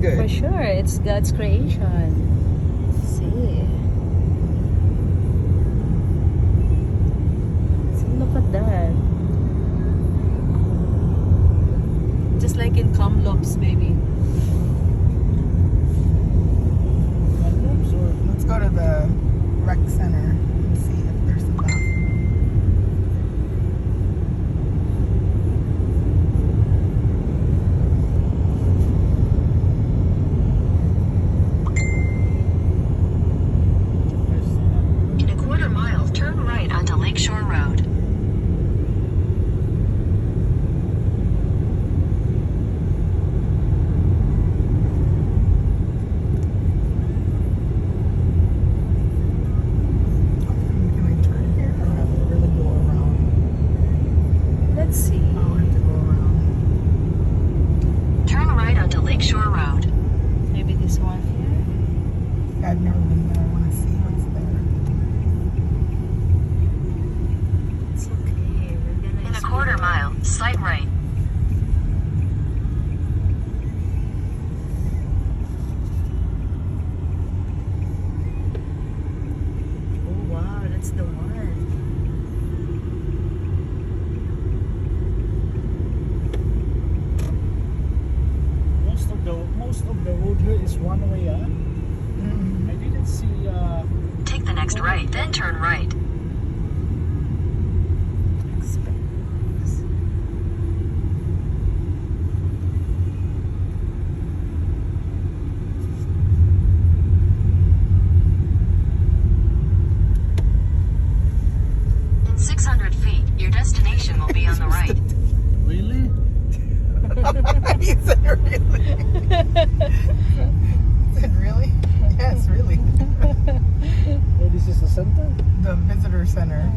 good. For sure, it's God's creation. See. See, look at that. Just like in Kamloops, maybe. Let's go to the rec center and see if there's a bathroom. In a quarter mile, turn right onto Lakeshore Road. Can we turn here or have to really go around? Let's see. Oh, we have to go around. Turn right onto Lakeshore Road. Maybe this one here. I've never been there. I want to see what's there. It's okay. We're gonna In a quarter mile, slight right. Oh wow, that's the one. Most of the road here is one way. Mm-hmm. I didn't see. Take the next right, then turn right. In 600 feet, your destination will be on the right. Really? He said really. He said really? Yes, really. Oh, this is the center. The visitor center.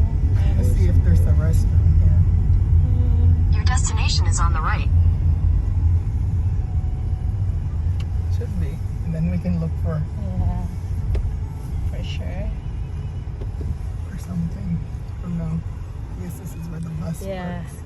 Let's see if there's a restroom here. Your destination is on the right. Should be. And then we can look for Yeah, for sure. something. Oh no. I guess this is where the bus Yeah. works.